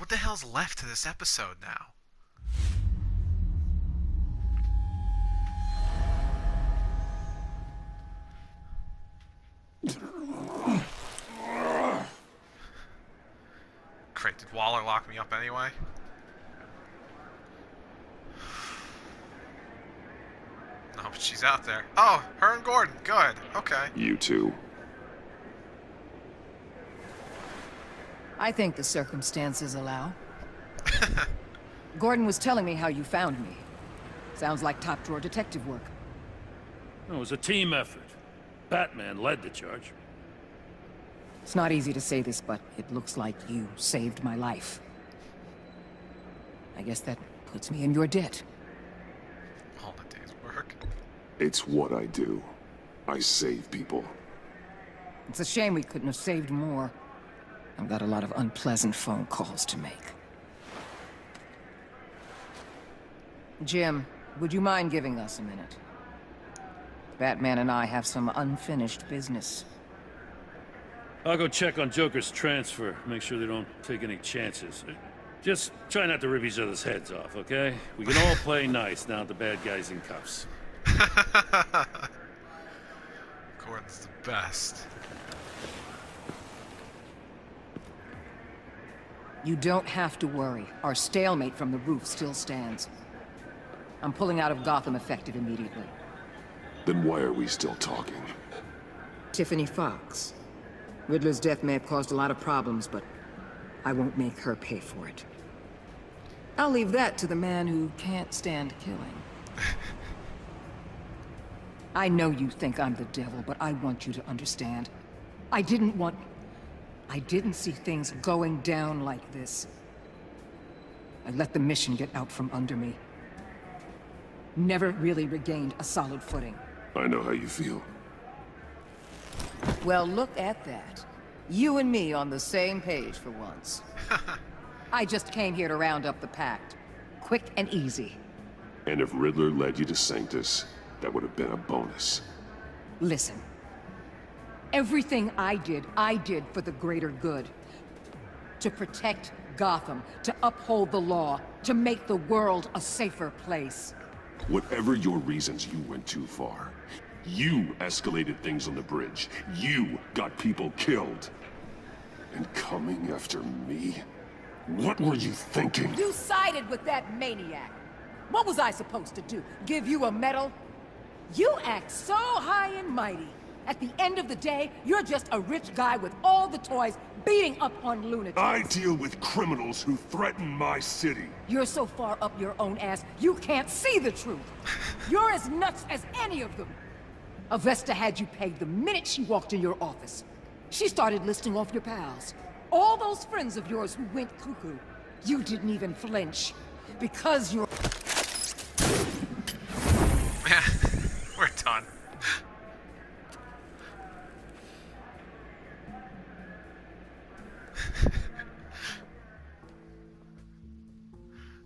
What the hell's left to this episode now? Great, did Waller lock me up anyway? No, but she's out there. Oh, her and Gordon. Good. Okay. You two. I think the circumstances allow. Gordon was telling me how you found me. Sounds like top-drawer detective work. It was a team effort. Batman led the charge. It's not easy to say this, but it looks like you saved my life. I guess that puts me in your debt. All the day's work. It's what I do. I save people. It's a shame we couldn't have saved more. I've got a lot of unpleasant phone calls to make. Jim, would you mind giving us a minute? Batman and I have some unfinished business. I'll go check on Joker's transfer, make sure they don't take any chances. Just try not to rip each other's heads off, okay? We can all play nice now that the bad guy's in cuffs. Gordon's the best. You don't have to worry. Our stalemate from the roof still stands. I'm pulling out of Gotham effective immediately. Then why are we still talking? Tiffany Fox. Riddler's death may have caused a lot of problems, but I won't make her pay for it. I'll leave that to the man who can't stand killing. I know you think I'm the devil, but I want you to understand. I didn't see things going down like this. I let the mission get out from under me. Never really regained a solid footing. I know how you feel. Well, look at that. You and me on the same page for once. I just came here to round up the pact. Quick and easy. And if Riddler led you to Sanctus, that would have been a bonus. Listen. Everything I did for the greater good. To protect Gotham, to uphold the law, to make the world a safer place. Whatever your reasons, you went too far. You escalated things on the bridge. You got people killed. And coming after me? What were you thinking? You sided with that maniac. What was I supposed to do? Give you a medal? You act so high and mighty. At the end of the day, you're just a rich guy with all the toys beating up on lunatics. I deal with criminals who threaten my city. You're so far up your own ass, you can't see the truth. You're as nuts as any of them. Avesta had you pegged the minute she walked in your office. She started listing off your pals. All those friends of yours who went cuckoo. You didn't even flinch. Because you're... We're done.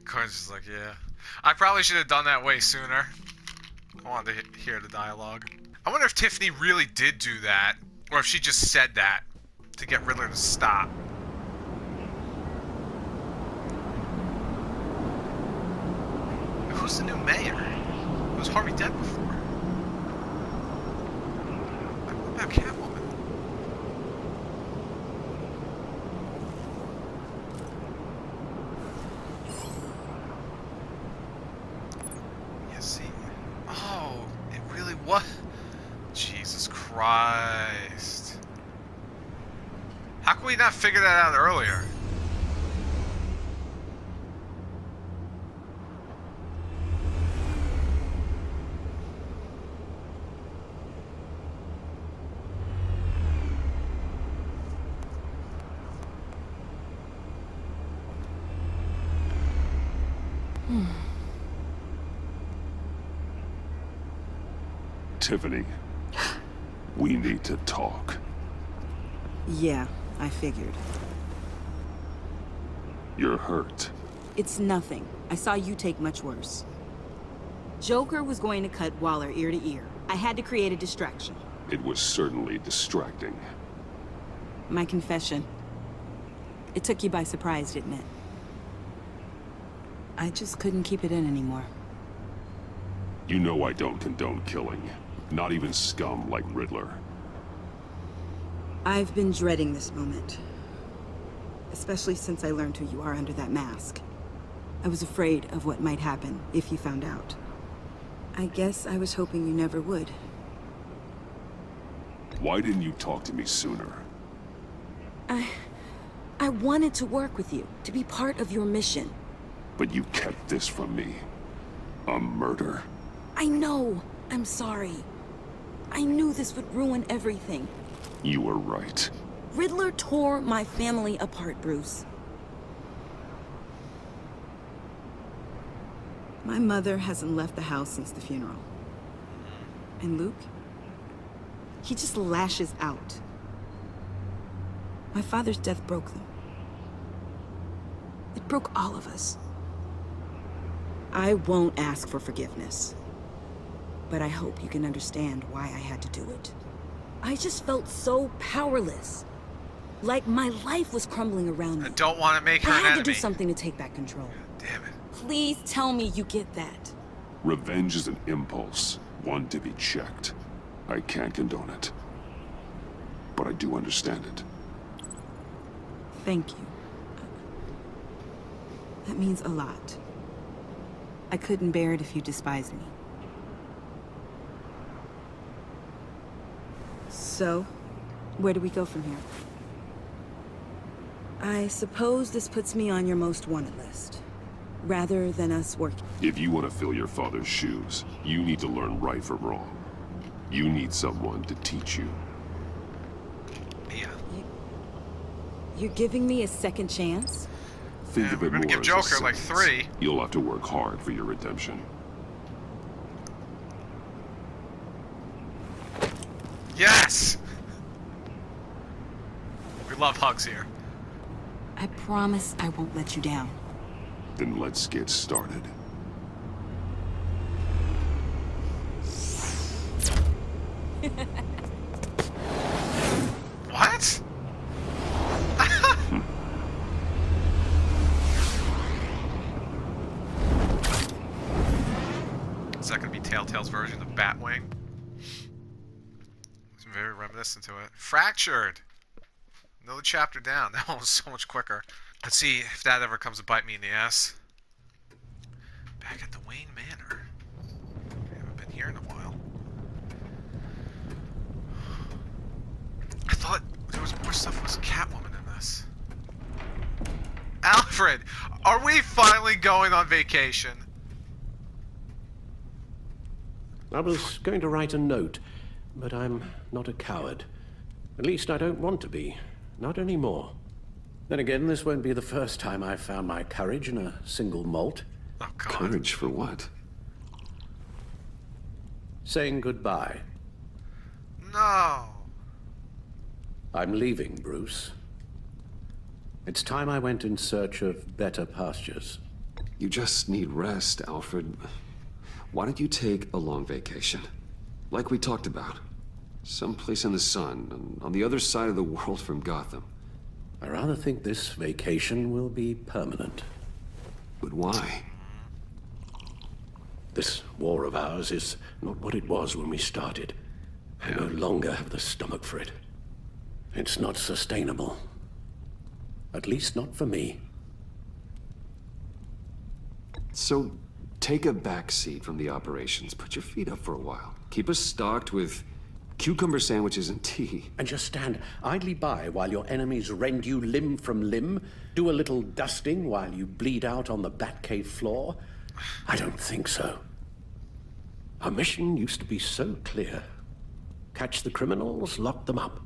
Gordon's just like, yeah. I probably should have done that way sooner. I wanted to hear the dialogue. I wonder if Tiffany really did do that, or if she just said that to get Riddler to stop. Who's the new mayor? Was Harvey dead before? What about Catwoman? Yeah, see. Oh, it really was. Jesus Christ. How can we not figure that out earlier? Tiffany, we need to talk. Yeah, I figured. You're hurt. It's nothing. I saw you take much worse. Joker was going to cut Waller ear to ear. I had to create a distraction. It was certainly distracting. My confession. It took you by surprise, didn't it? I just couldn't keep it in anymore. You know I don't condone killing. Not even scum like Riddler. I've been dreading this moment. Especially since I learned who you are under that mask. I was afraid of what might happen if you found out. I guess I was hoping you never would. Why didn't you talk to me sooner? I wanted to work with you, to be part of your mission. But you kept this from me. A murder? I know. I'm sorry. I knew this would ruin everything. You were right. Riddler tore my family apart, Bruce. My mother hasn't left the house since the funeral. And Luke? He just lashes out. My father's death broke them. It broke all of us. I won't ask for forgiveness. But I hope you can understand why I had to do it. I just felt so powerless. Like my life was crumbling around me. I don't want to make her I an had enemy. to do something to take back control. Damn it. Please tell me you get that. Revenge is an impulse, one to be checked. I can't condone it. But I do understand it. Thank you. That means a lot. I couldn't bear it if you despised me. So, where do we go from here? I suppose this puts me on your most wanted list, rather than us working. If you want to fill your father's shoes, you need to learn right from wrong. You need someone to teach you. Yeah. You're giving me a second chance? Think Yeah, of we're it gonna more give as a Joker like sentence. 3. You'll have to work hard for your redemption. Yes! We love hugs here. I promise I won't let you down. Then let's get started. What? Is that gonna be Telltale's version of Batwing? It's very reminiscent to it. Fractured! Another chapter down. That one was so much quicker. Let's see if that ever comes to bite me in the ass. Back at the Wayne Manor. We haven't been here in a while. I thought there was more stuff with Catwoman in this. Alfred! Are we finally going on vacation? I was going to write a note, but I'm not a coward. At least I don't want to be. Not anymore. Then again, this won't be the first time I've found my courage in a single molt. Oh, God. Courage for what? Saying goodbye. No. I'm leaving, Bruce. It's time I went in search of better pastures. You just need rest, Alfred. Why don't you take a long vacation? Like we talked about. Someplace in the sun, on the other side of the world from Gotham. I rather think this vacation will be permanent. But why? This war of ours is not what it was when we started. I no longer have the stomach for it. It's not sustainable. At least not for me. So, take a back seat from the operations. Put your feet up for a while. Keep us stocked with cucumber sandwiches and tea. And just stand idly by while your enemies rend you limb from limb? Do a little dusting while you bleed out on the Batcave floor? I don't think so. Our mission used to be so clear. Catch the criminals, lock them up.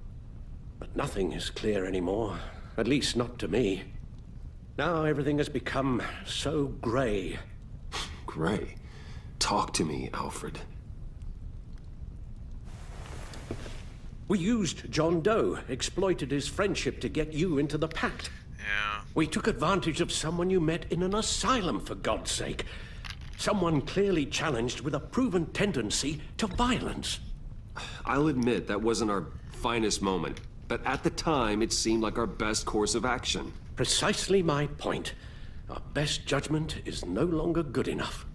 But nothing is clear anymore. At least not to me. Now everything has become so gray. Gray. Talk to me, Alfred. We used John Doe, exploited his friendship to get you into the pact. Yeah. We took advantage of someone you met in an asylum, for God's sake. Someone clearly challenged with a proven tendency to violence. I'll admit that wasn't our finest moment, but at the time it seemed like our best course of action. Precisely my point. Our best judgment is no longer good enough.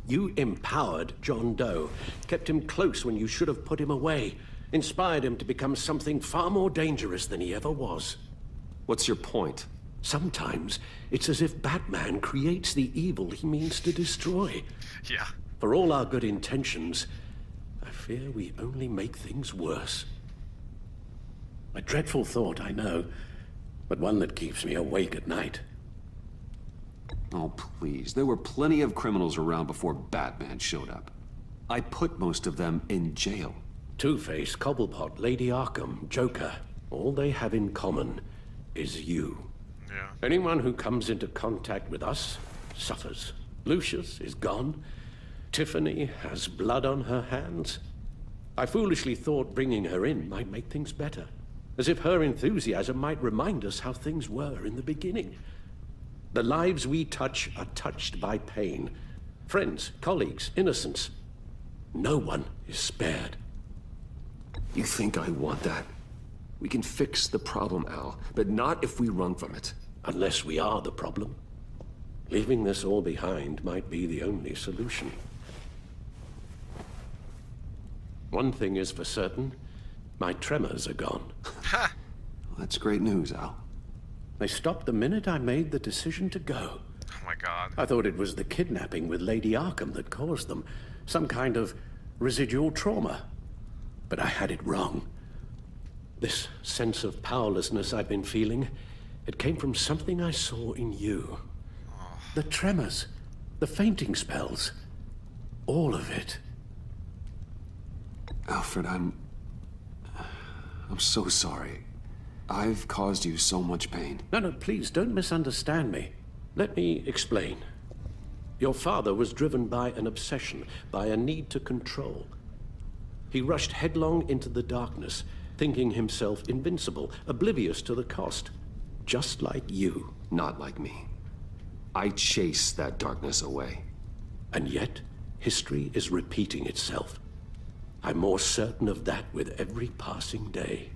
You empowered John Doe, kept him close when you should have put him away, inspired him to become something far more dangerous than he ever was. What's your point? Sometimes it's as if Batman creates the evil he means to destroy. Yeah. For all our good intentions, I fear we only make things worse. A dreadful thought, I know, but one that keeps me awake at night. Oh, please. There were plenty of criminals around before Batman showed up. I put most of them in jail. Two-Face, Cobblepot, Lady Arkham, Joker, all they have in common is you. Yeah. Anyone who comes into contact with us suffers. Lucius is gone. Tiffany has blood on her hands. I foolishly thought bringing her in might make things better. As if her enthusiasm might remind us how things were in the beginning. The lives we touch are touched by pain. Friends, colleagues, innocents. No one is spared. You think I want that? We can fix the problem, Al, but not if we run from it. Unless we are the problem. Leaving this all behind might be the only solution. One thing is for certain, my tremors are gone. Ha! Well, that's great news, Al. They stopped the minute I made the decision to go. Oh my god. I thought it was the kidnapping with Lady Arkham that caused them. Some kind of residual trauma. But I had it wrong. This sense of powerlessness I've been feeling, it came from something I saw in you. The tremors, the fainting spells, all of it. Alfred, I'm so sorry. I've caused you so much pain. No, please, don't misunderstand me. Let me explain. Your father was driven by an obsession, by a need to control. He rushed headlong into the darkness, thinking himself invincible, oblivious to the cost. Just like you. Not like me. I chase that darkness away. And yet, history is repeating itself. I'm more certain of that with every passing day.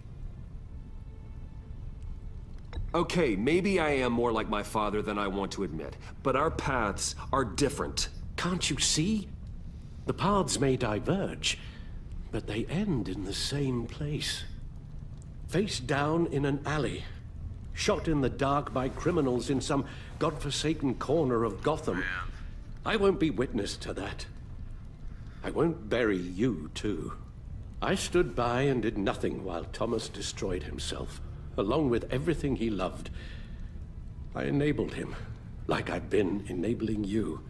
Okay, maybe I am more like my father than I want to admit, but our paths are different. Can't you see? The paths may diverge, but they end in the same place. Face down in an alley, shot in the dark by criminals in some godforsaken corner of Gotham. Man. I won't be witness to that. I won't bury you, too. I stood by and did nothing while Thomas destroyed himself, along with everything he loved. I enabled him, like I've been enabling you.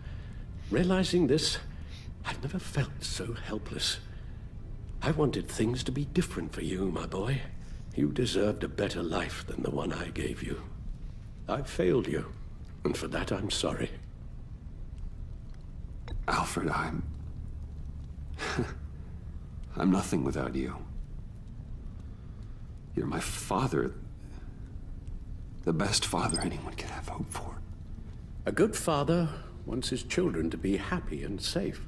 Realizing this, I've never felt so helpless. I wanted things to be different for you, my boy. You deserved a better life than the one I gave you. I failed you, and for that I'm sorry. Alfred, I'm nothing without you. You're my father. The best father anyone could have hope for. A good father wants his children to be happy and safe.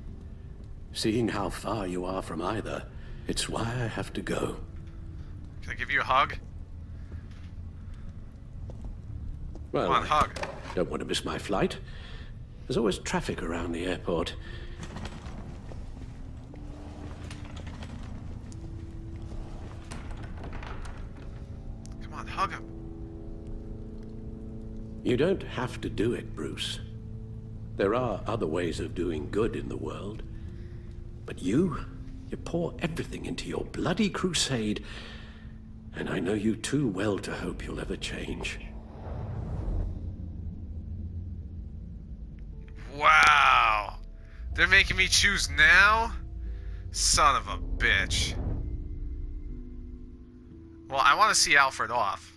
Seeing how far you are from either, it's why I have to go. Can I give you a hug? Well, Come on, hug. don't want to miss my flight. There's always traffic around the airport. Come on, hug him. You don't have to do it, Bruce. There are other ways of doing good in the world. But you pour everything into your bloody crusade, and I know you too well to hope you'll ever change. Wow. They're making me choose now? Son of a bitch. Well, I want to see Alfred off.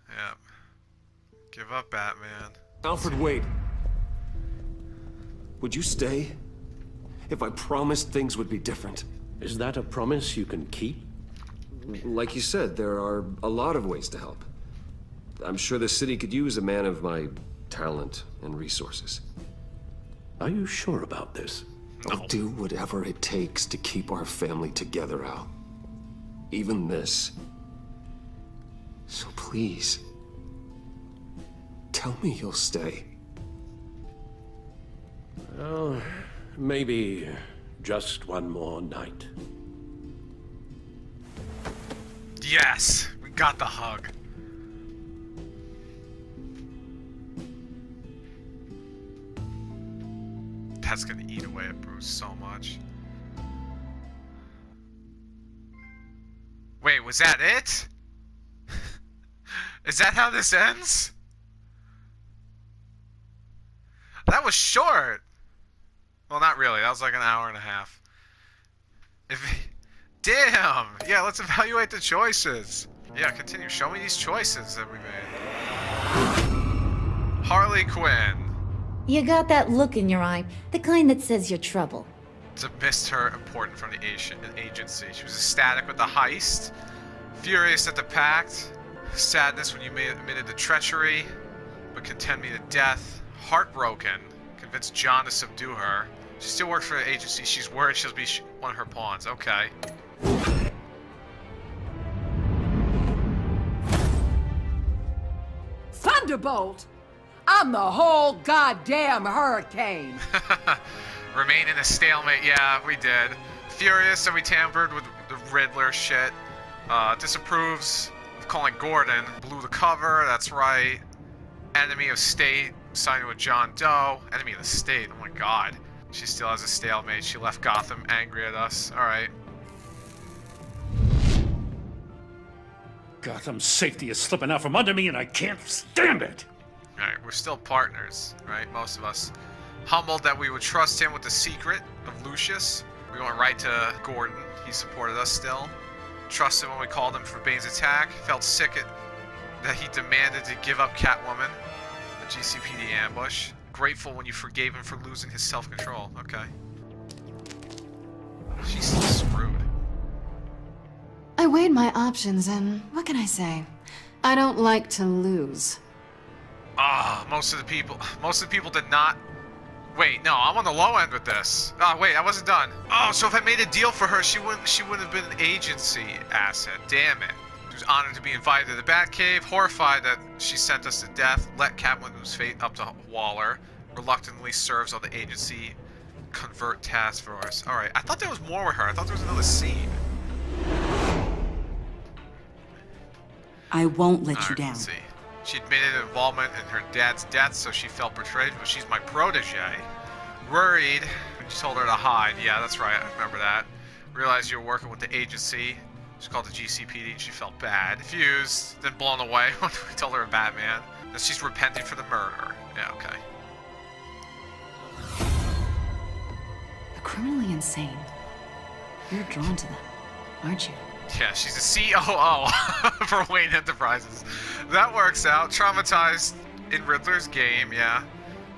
Yep. Give up, Batman. Alfred, wait. Would you stay? If I promised things would be different. Is that a promise you can keep? Like you said, there are a lot of ways to help. I'm sure the city could use a man of my talent and resources. Are you sure about this? I'll do whatever it takes to keep our family together, Al. Even this. Please. Tell me you'll stay. Well, maybe just one more night. Yes, we got the hug. That's gonna eat away at Bruce so much. Wait, was that it? Is that how this ends? That was short. Well, not really. That was like an hour and a half. Damn! Yeah, let's evaluate the choices. Yeah, continue. Show me these choices that we made. Harley Quinn. You got that look in your eye, the kind that says you're trouble. Dismissed her important from the agency. She was ecstatic with the heist, furious at the pact, sadness when you admitted the treachery, but condemned me to death, heartbroken, convinced John to subdue her. She still works for the agency. She's worried she'll be one of her pawns. Okay. Thunderbolt! I'm the whole goddamn hurricane! Remain in a stalemate. Yeah, we did. Furious that we tampered with the Riddler shit. Disapproves of calling Gordon. Blew the cover, that's right. Enemy of state, siding with John Doe. Enemy of the state, oh my god. She still has a stalemate. She left Gotham angry at us. Alright. Gotham's safety is slipping out from under me and I can't stand it! Alright, we're still partners, right? Most of us. Humbled that we would trust him with the secret of Lucius. We went right to Gordon. He supported us still. Trusted when we called him for Bane's attack. Felt sick that he demanded to give up Catwoman. The GCPD ambush. Grateful when you forgave him for losing his self-control. Okay. She's still screwed. I weighed my options and what can I say? I don't like to lose. Ah, most of the people did not. Wait, no, I'm on the low end with this. Oh, wait, I wasn't done. Oh, so if I made a deal for her, she wouldn't have been an agency asset. Damn it. She was honored to be invited to the Batcave, horrified that she sent us to death, let Catwoman's fate up to Waller, reluctantly serves on the agency convert task force. Alright, I thought there was more with her. I thought there was another scene. I won't let you down. Let's see. She admitted involvement in her dad's death, so she felt betrayed, but she's my protege. Worried when you told her to hide. Yeah, that's right, I remember that. Realized you were working with the agency. She called the GCPD and she felt bad. Confused, then blown away when we told her a Batman. That she's repenting for the murder. Yeah, okay. They're criminally insane. You're drawn to them, aren't you? Yeah, she's a COO for Wayne Enterprises. That works out. Traumatized in Riddler's game, yeah.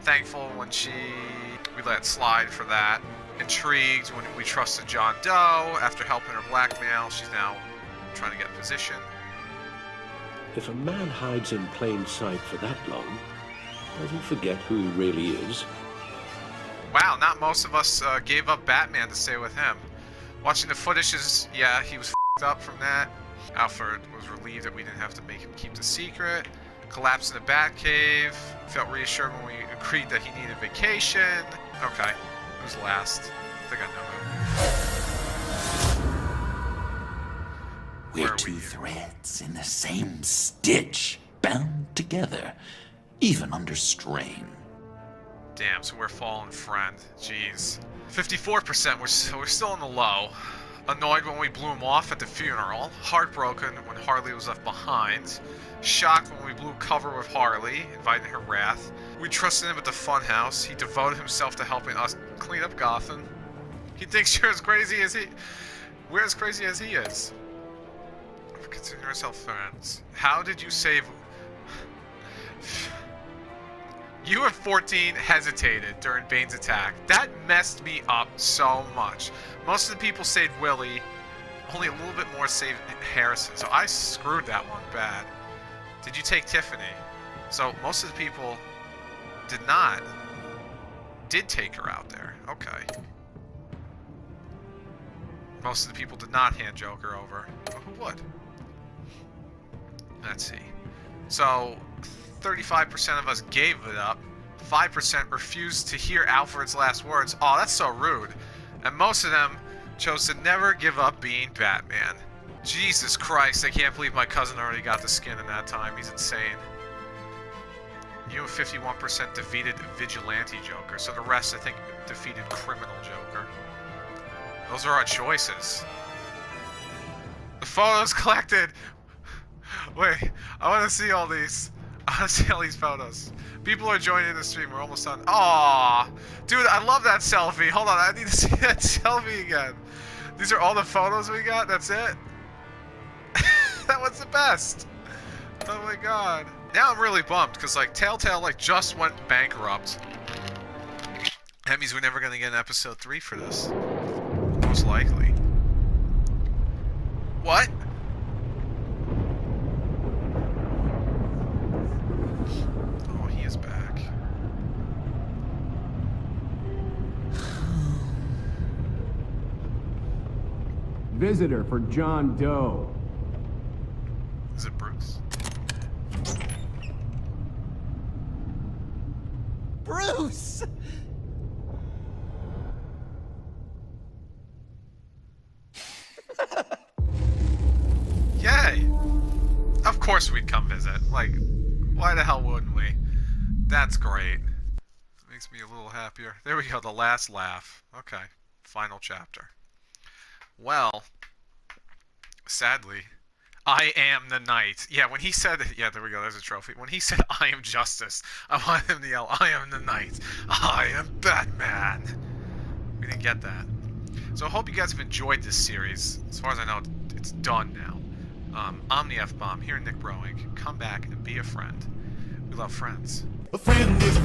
Thankful when we let slide for that. Intrigued when we trusted John Doe. After helping her blackmail, she's now trying to get position. If a man hides in plain sight for that long, does he forget who he really is? Wow, not most of us gave up Batman to stay with him. Watching the footage yeah, he was f***ed up from that. Alfred was relieved that we didn't have to make him keep the secret. Collapsed in the Batcave. Felt reassured when we agreed that he needed vacation. Okay, who's last? I think I know who. We're two threads in the same stitch, bound together, even under strain. Damn, so we're fallen friend. Jeez. 54%, we're still in the low. Annoyed when we blew him off at the funeral. Heartbroken when Harley was left behind. Shocked when we blew cover with Harley, inviting her wrath. We trusted him at the funhouse. He devoted himself to helping us clean up Gotham. He thinks we're as crazy as he is. We're considering ourselves friends. How did you save... You and 14 hesitated during Bane's attack. That messed me up so much. Most of the people saved Willie. Only a little bit more saved Harrison. So I screwed that one bad. Did you take Tiffany? So most of the people did take her out there. Okay. Most of the people did not hand Joker over. Well, who would? Let's see. So 35% of us gave it up. 5% refused to hear Alfred's last words. Oh, that's so rude. And most of them chose to never give up being Batman. Jesus Christ, I can't believe my cousin already got the skin in that time. He's insane. You have 51% defeated Vigilante Joker, so the rest, I think, defeated Criminal Joker. Those are our choices. The photos collected! Wait, I want to see all these. I want to see all these photos. People are joining the stream. We're almost done. Aww! Dude, I love that selfie. Hold on, I need to see that selfie again. These are all the photos we got? That's it? That was the best! Oh my god. Now I'm really bummed, because, like, Telltale, like, just went bankrupt. That means we're never going to get an episode 3 for this. Most likely. What? Oh, he is back. Visitor for John Doe. Is it Bruce? Bruce! Yay! Of course we'd come visit. Like, why the hell wouldn't we? That's great. Makes me a little happier. There we go, the last laugh. Okay, final chapter. Well, sadly, I am the knight. Yeah, when he said, yeah, there we go, there's a trophy. When he said, I am justice, I wanted him to yell, I am the knight. I am Batman. We didn't get that. So I hope you guys have enjoyed this series. As far as I know, it's done now. I'm the F-Bomb here in NicBroInc. Come back and be a friend. We love friends. A friend is